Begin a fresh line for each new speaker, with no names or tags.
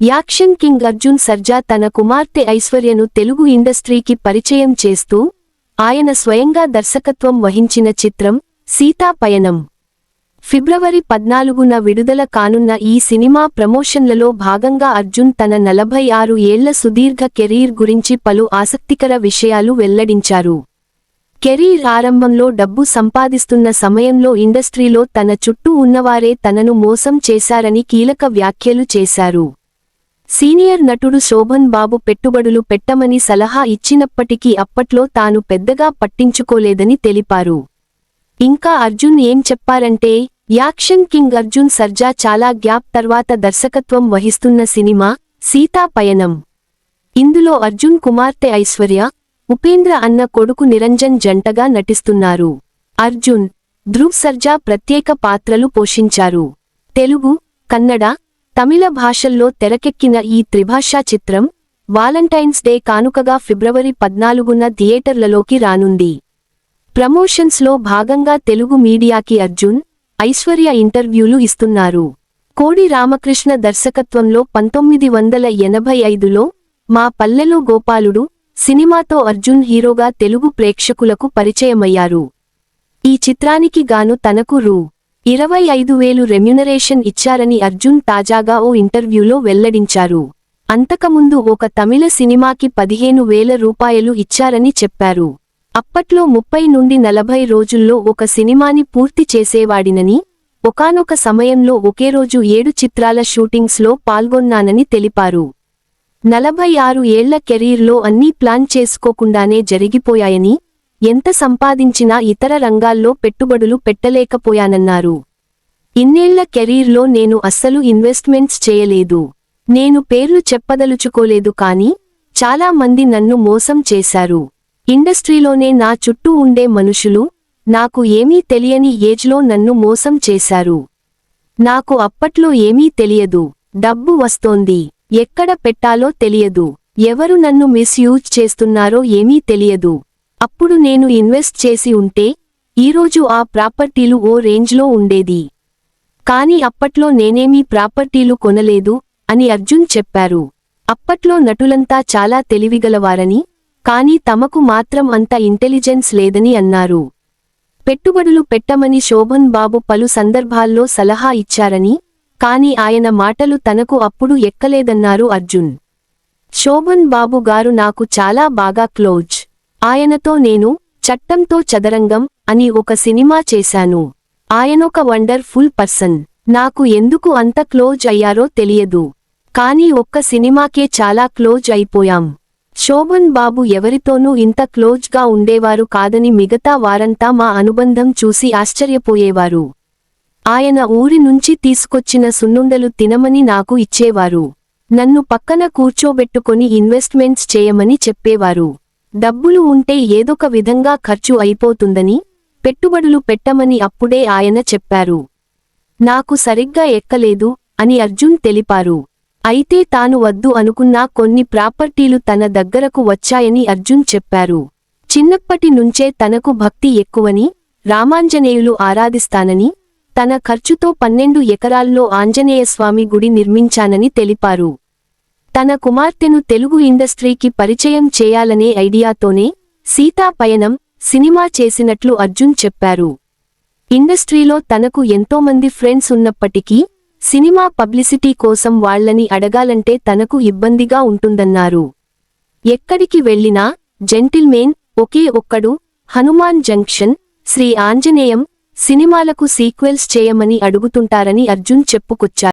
Action king Arjun Sarja తన కుమార్తె ఐశ్వర్యను తెలుగు ఇండస్ట్రీకి పరిచయం చేస్తూ ఆయన స్వయంగా దర్శకత్వం వహించిన చిత్రం సీతా పయనం ఫిబ్రవరి 14న విడుదల కానున్న ఈ సినిమా ప్రమోషన్లలో భాగంగా అర్జున్ తన 46 ఏళ్ల సుదీర్ఘ కెరీర్ గురించి పలు ఆసక్తికర విషయాలు వెల్లడించారు. కెరీర్ ఆరంభంలో డబ్బు సంపాదిస్తున్న సమయంలో ఇండస్ట్రీలో తన చుట్టూ ఉన్నవారే తనను మోసం చేశారని కీలక వ్యాఖ్యలు చేశారు. సీనియర్ నటుడు శోభన్ బాబు పెట్టుబడులు పెట్టమని సలహా ఇచ్చినప్పటికీ అప్పట్లో తాను పెద్దగా పట్టించుకోలేదని తెలిపారు. ఇంకా అర్జున్ ఏం చెప్పారంటే, యాక్షన్ కింగ్ అర్జున్ సర్జా చాలా గ్యాప్ తర్వాత దర్శకత్వం వహిస్తున్న సినిమా సీతా పయనం. ఇందులో అర్జున్ కుమార్తె ఐశ్వర్య, ఉపేంద్ర అన్న కొడుకు నిరంజన్ జంటగా నటిస్తున్నారు. అర్జున్, ధ్రువ్ సర్జా ప్రత్యేక పాత్రలు పోషించారు. తెలుగు, కన్నడ, తమిళ భాషల్లో తెరకెక్కిన ఈ త్రిభాషా చిత్రం వాలంటైన్స్ డే కానుకగా ఫిబ్రవరి 14న థియేటర్లలోకి రానుంది. ప్రమోషన్స్లో భాగంగా తెలుగు మీడియాకి అర్జున్, ఐశ్వర్య ఇంటర్వ్యూలు ఇస్తున్నారు. కోడి రామకృష్ణ దర్శకత్వంలో 1985లో మా పల్లెలో గోపాలుడు సినిమాతో అర్జున్ హీరోగా తెలుగు ప్రేక్షకులకు పరిచయమయ్యారు. ఈ చిత్రానికి గాను తనకు రూ. 25,000 రెమ్యునరేషన్ ఇచ్చారని అర్జున్ తాజాగా ఓ ఇంటర్వ్యూలో వెల్లడించారు. అంతకుముందు ఒక తమిళ సినిమాకి 15,000 రూపాయలు ఇచ్చారని చెప్పారు. అప్పట్లో 30 నుండి 40 రోజుల్లో ఒక సినిమాని పూర్తి చేసేవాడినని, ఒకానొక సమయంలో ఒకే రోజు 7 చిత్రాల షూటింగ్స్లో పాల్గొన్నానని తెలిపారు. 46 ఏళ్ల కెరీర్లో అన్నీ ప్లాన్ చేసుకోకుండానే జరిగిపోయాయని, ఎంత సంపాదించినా ఇతర రంగాల్లో పెట్టుబడులు పెట్టలేకపోయానన్నారు. ఇన్నేళ్ల కెరీర్లో నేను అస్సలు ఇన్వెస్ట్మెంట్స్ చేయలేదు. నేను పేర్లు చెప్పదలుచుకోలేదు కానీ చాలా మంది నన్ను మోసం చేశారు. ఇండస్ట్రీలోనే నా చుట్టూ ఉండే మనుషులు నాకు ఏమీ తెలియని ఏజ్లో నన్ను మోసం చేశారు. నాకు అప్పట్లో ఏమీ తెలియదు. డబ్బు వస్తోంది, ఎక్కడ పెట్టాలో తెలియదు, ఎవరు నన్ను మిస్యూజ్ చేస్తున్నారో ఏమీ తెలియదు. అప్పుడు నేను ఇన్వెస్ట్ చేసి ఉంటే ఈరోజు ఆ ప్రాపర్టీలు ఓ రేంజ్లో ఉండేది. కానీ అప్పట్లో నేనేమీ ప్రాపర్టీలు కొనలేదు అని అర్జున్ చెప్పారు. అప్పట్లో నటులంతా చాలా తెలివిగలవారని, కానీ తమకు మాత్రం అంత ఇంటెలిజెన్స్ లేదని అన్నారు. పెట్టుబడులు పెట్టమని శోభన్ బాబు పలు సందర్భాల్లో సలహా ఇచ్చారని, కానీ ఆయన మాటలు తనకు అప్పుడు ఎక్కలేదన్నారు అర్జున్. శోభన్ బాబు గారు నాకు చాలా బాగా క్లోజ్. ఆయనతో నేను చట్టంతో చదరంగం అని ఒక సినిమా చేశాను. ఆయనొక వండర్ఫుల్ పర్సన్. నాకు ఎందుకు అంత క్లోజ్ అయ్యారో తెలియదు. కానీ ఒక్క సినిమాకే చాలా క్లోజ్ అయిపోయాం. శోభన్ బాబు ఎవరితోనూ ఇంత క్లోజ్గా ఉండేవారు కాదని మిగతా వారంతా మా అనుబంధం చూసి ఆశ్చర్యపోయేవారు. ఆయన ఊరి నుంచి తీసుకొచ్చిన సున్నుండలు తినమని నాకు ఇచ్చేవారు. నన్ను పక్కన కూర్చోబెట్టుకొని ఇన్వెస్ట్మెంట్స్ చేయమని చెప్పేవారు. డబ్బులు ఉంటే ఏదొక విధంగా ఖర్చు అయిపోతుందని, పెట్టుబడులు పెట్టమని అప్పుడే ఆయన చెప్పారు. నాకు సరిగ్గా ఎక్కలేదు అని అర్జున్ తెలిపారు. అయితే తాను వద్దు అనుకున్నా కొన్ని ప్రాపర్టీలు తన దగ్గరకు వచ్చాయని అర్జున్ చెప్పారు. చిన్నప్పటి నుంచే తనకు భక్తి ఎక్కువని, రామాంజనేయులు ఆరాధిస్తానని, తన ఖర్చుతో 12 ఎకరాల్లో ఆంజనేయస్వామి గుడి నిర్మించానని తెలిపారు. తన కుమార్తెను తెలుగు ఇండస్ట్రీకి పరిచయం చేయాలనే ఐడియాతోనే సీతా పయనం సినిమా చేసినట్లు అర్జున్ చెప్పారు. ఇండస్ట్రీలో తనకు ఎంతోమంది ఫ్రెండ్స్ ఉన్నప్పటికీ సినిమా పబ్లిసిటీ కోసం వాళ్లని అడగాలంటే తనకు ఇబ్బందిగా ఉంటుందన్నారు. ఎక్కడికి వెళ్లినా జెంటిల్మేన్, ఒకే ఒక్కడు, హనుమాన్ జంక్షన్, శ్రీ ఆంజనేయం సినిమాలకు సీక్వెల్స్ చేయమని అడుగుతుంటారని అర్జున్ చెప్పుకొచ్చారు.